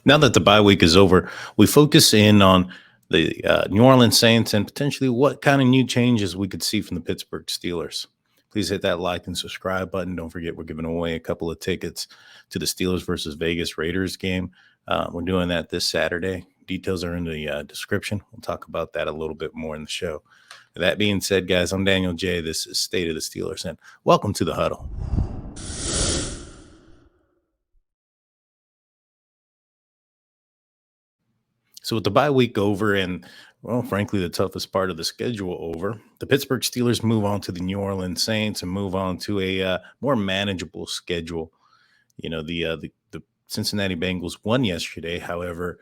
Now that the bye week is over, we focus in on the New Orleans Saints and potentially what kind of new changes we could see from the Pittsburgh Steelers. Please hit that like and subscribe button. Don't forget, we're giving away a couple of tickets to the Steelers versus Vegas Raiders game. We're doing that this Saturday. Details are in the description. We'll talk about that a little bit more in the show. With that being said, guys, I'm Daniel J. This is State of the Steelers, and welcome to the Huddle. So with the bye week over and well, frankly, the toughest part of the schedule over, the Pittsburgh Steelers move on to the New Orleans Saints and move on to a more manageable schedule. The Cincinnati Bengals won yesterday. However,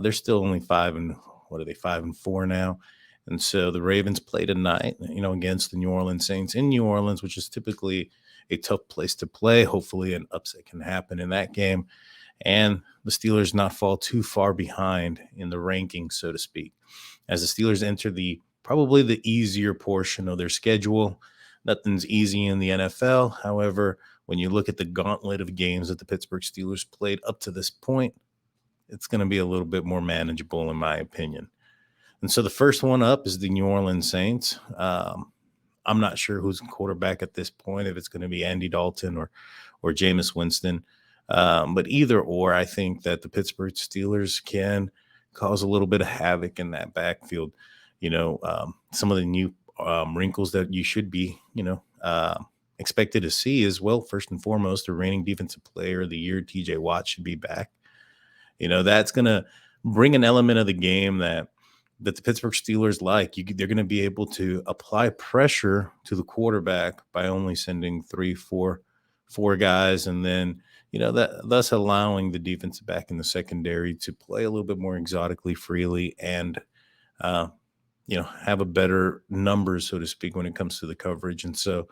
they're still only five and what are they 5-4 now? And so the Ravens play tonight, against the New Orleans Saints in New Orleans, which is typically a tough place to play. Hopefully, an upset can happen in that game and the Steelers not fall too far behind in the rankings, so to speak. As the Steelers enter the probably the easier portion of their schedule, nothing's easy in the NFL. However, when you look at the gauntlet of games that the Pittsburgh Steelers played up to this point, it's going to be a little bit more manageable, in my opinion. And so the first one up is the New Orleans Saints. I'm not sure who's quarterback at this point, if it's going to be Andy Dalton or Jameis Winston. But either or, I think that the Pittsburgh Steelers can cause a little bit of havoc in that backfield. Some of the new wrinkles that you should be, expected to see as well. First and foremost, the reigning defensive player of the year, TJ Watt, should be back. That's going to bring an element of the game that the Pittsburgh Steelers like. They're going to be able to apply pressure to the quarterback by only sending four guys, and then that thus allowing the defensive back in the secondary to play a little bit more exotically freely and uh, have a better numbers, so to speak, when it comes to the coverage, and so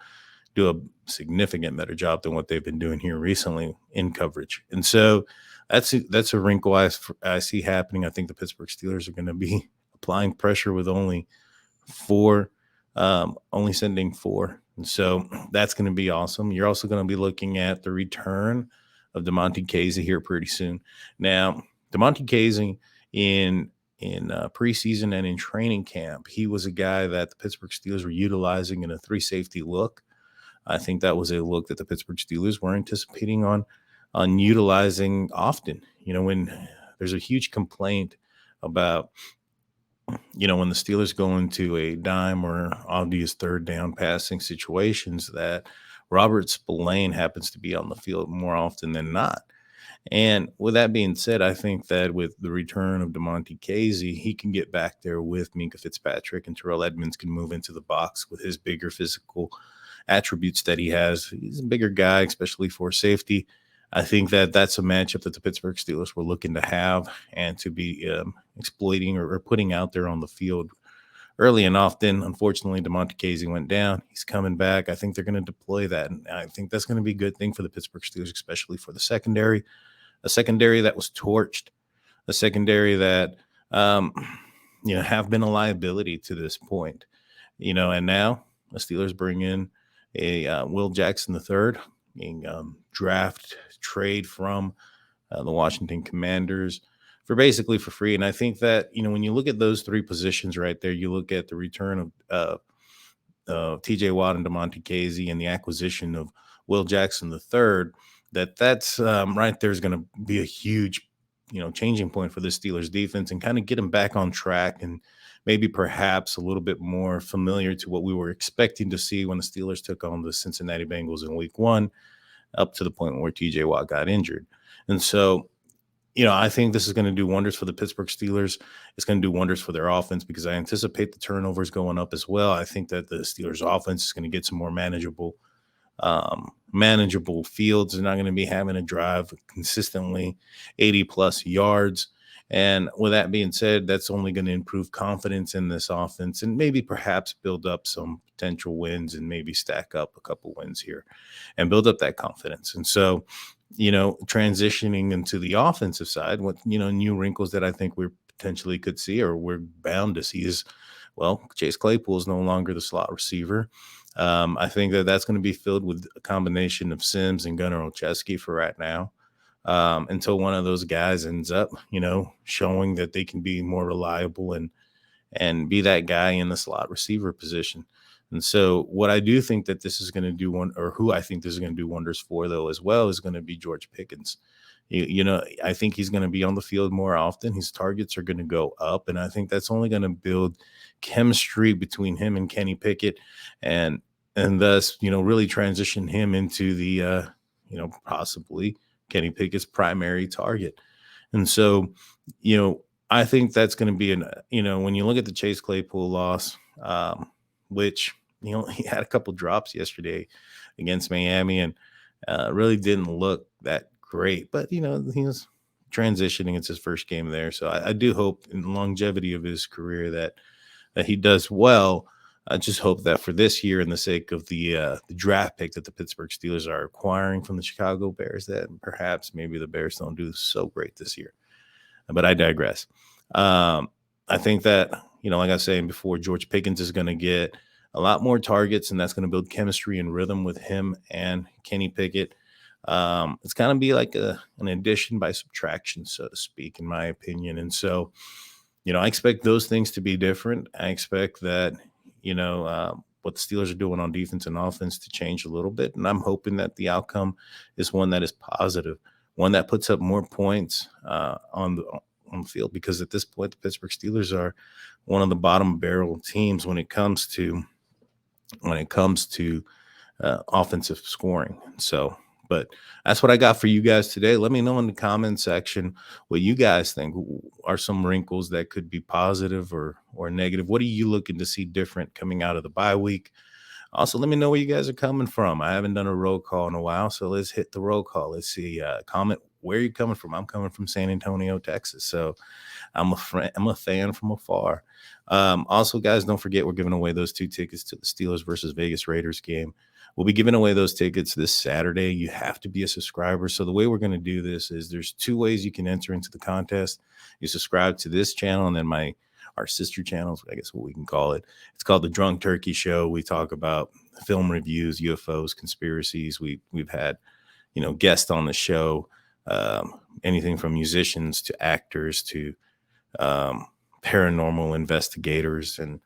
do a significant better job than what they've been doing here recently in coverage. And so that's a wrinkle I see happening. I think the Pittsburgh Steelers are going to be applying pressure with only sending four. And so that's going to be awesome. You're also going to be looking at the return of Demontae Kazee here pretty soon. Now, Demontae Kazee in preseason and in training camp, he was a guy that the Pittsburgh Steelers were utilizing in a three safety look. I think that was a look that the Pittsburgh Steelers were anticipating on utilizing often. When there's a huge complaint about when the Steelers go into a dime or obvious third down passing situations, that Robert Spillane happens to be on the field more often than not. And with that being said, I think that with the return of Demontae Kazee, he can get back there with Minka Fitzpatrick, and Terrell Edmonds can move into the box with his bigger physical attributes that he has. He's a bigger guy, especially for safety. I think that that's a matchup that the Pittsburgh Steelers were looking to have and to be exploiting or putting out there on the field early and often. Unfortunately, Demontae Kazee went down. He's coming back. I think they're going to deploy that, and I think that's going to be a good thing for the Pittsburgh Steelers, especially for the secondary. A secondary that was torched, a secondary that have been a liability to this point. And now the Steelers bring in a Will Jackson III, being draft trade from the Washington Commanders for free. And I think that, when you look at those three positions right there, you look at the return of TJ Watt and Demontae Kazee and the acquisition of Will Jackson III, that's right there is going to be a huge, changing point for the Steelers defense and kind of get them back on track and maybe perhaps a little bit more familiar to what we were expecting to see when the Steelers took on the Cincinnati Bengals in week one, up to the point where TJ Watt got injured. And so, I think this is going to do wonders for the Pittsburgh Steelers. It's going to do wonders for their offense because I anticipate the turnovers going up as well. I think that the Steelers offense is going to get some more manageable fields. They're not going to be having to drive consistently 80 plus yards. And with that being said, that's only going to improve confidence in this offense and maybe perhaps build up some potential wins and maybe stack up a couple wins here and build up that confidence. And so, transitioning into the offensive side, what, new wrinkles that I think we potentially could see or we're bound to see is, well, Chase Claypool is no longer the slot receiver. I think that that's going to be filled with a combination of Sims and Gunnar Olszewski for right now. until one of those guys ends up, showing that they can be more reliable and be that guy in the slot receiver position. And so, what I do think that this is going to do or who I think this is going to do wonders for, though, as well, is going to be George Pickens. I think he's going to be on the field more often. His targets are going to go up, and I think that's only going to build chemistry between him and Kenny Pickett, and thus, really transition him into the, possibly Kenny Pickett's primary target. And so, I think that's going to be when you look at the Chase Claypool loss, which, he had a couple drops yesterday against Miami and really didn't look that great, but, he was transitioning. It's his first game there. So I do hope in the longevity of his career that he does well. I just hope that for this year, in the sake of the draft pick that the Pittsburgh Steelers are acquiring from the Chicago Bears, that perhaps maybe the Bears don't do so great this year. But I digress. I think that, like I was saying before, George Pickens is going to get a lot more targets, and that's going to build chemistry and rhythm with him and Kenny Pickett. It's going to be like an addition by subtraction, so to speak, in my opinion. And so, I expect those things to be different. I expect that, what the Steelers are doing on defense and offense to change a little bit. And I'm hoping that the outcome is one that is positive, one that puts up more points on the field, because at this point, the Pittsburgh Steelers are one of the bottom barrel teams when it comes to offensive scoring. So, but that's what I got for you guys today. Let me know in the comment section what you guys think are some wrinkles that could be positive or negative. What are you looking to see different coming out of the bye week? Also, let me know where you guys are coming from. I haven't done a roll call in a while, so let's hit the roll call. Let's see. Comment where you're coming from. I'm coming from San Antonio, Texas. So I'm a fan from afar. Also, guys, don't forget we're giving away those 2 tickets to the Steelers versus Vegas Raiders game. We'll be giving away those tickets this Saturday. You have to be a subscriber. So the way we're going to do this is there's 2 ways you can enter into the contest. You subscribe to this channel and then our sister channels, I guess what we can call it. It's called The Drunk Turkey Show. We talk about film reviews, UFOs, conspiracies. We've had, guests on the show, anything from musicians to actors to paranormal investigators and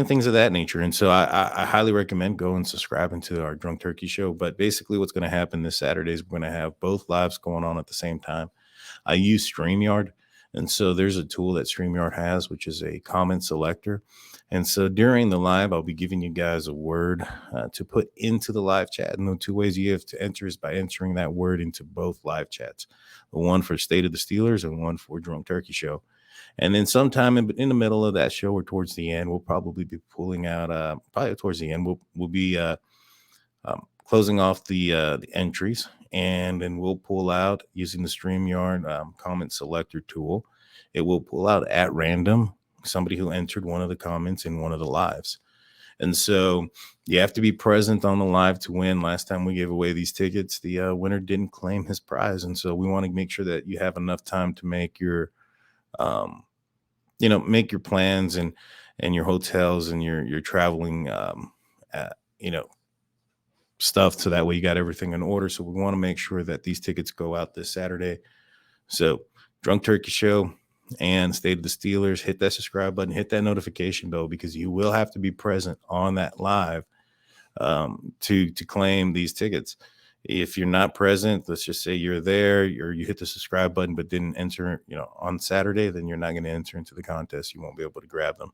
things of that nature. And so I highly recommend going and subscribing to our Drunk Turkey Show. But basically what's going to happen this Saturday is we're going to have both lives going on at the same time. I use StreamYard. And so there's a tool that StreamYard has, which is a comment selector. And so during the live, I'll be giving you guys a word to put into the live chat. And the 2 ways you have to enter is by entering that word into both live chats, the one for State of the Steelers and one for Drunk Turkey Show. And then sometime in the middle of that show or towards the end, we'll probably be pulling out, probably towards the end, we'll be closing off the entries. And then we'll pull out using the StreamYard comment selector tool. It will pull out at random somebody who entered one of the comments in one of the lives. And so you have to be present on the live to win. Last time we gave away these tickets, the winner didn't claim his prize. And so we want to make sure that you have enough time to make your, make your plans and your hotels and your traveling, stuff, so that way you got everything in order. So we want to make sure that these tickets go out this Saturday. So Drunk Turkey Show and State of the Steelers, hit that subscribe button, hit that notification bell, because you will have to be present on that live to claim these tickets. If you're not present, let's just say you're there or you hit the subscribe button but didn't enter, on Saturday, then you're not going to enter into the contest. You won't be able to grab them.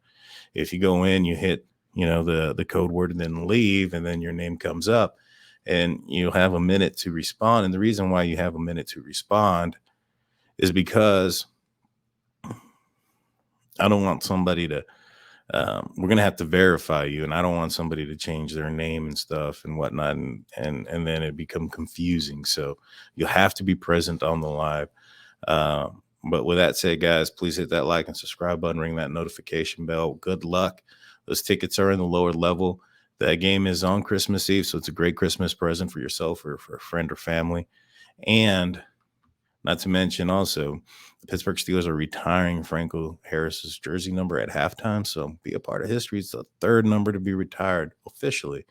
If you go in, you hit the code word and then leave, and then your name comes up and you'll have a minute to respond. And the reason why you have a minute to respond is because I don't want somebody to, we're going to have to verify you, and I don't want somebody to change their name and stuff and whatnot. And then it become confusing. So you'll have to be present on the live. But with that said, guys, please hit that like and subscribe button, ring that notification bell. Good luck. Those tickets are in the lower level. That game is on Christmas Eve, so it's a great Christmas present for yourself or for a friend or family. And not to mention also, the Pittsburgh Steelers are retiring Franco Harris's jersey number at halftime, so be a part of history. It's the 3rd number to be retired officially.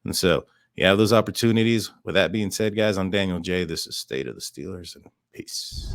And so You have those opportunities. With that being said, guys, I'm Daniel J. This is State of the Steelers, and peace.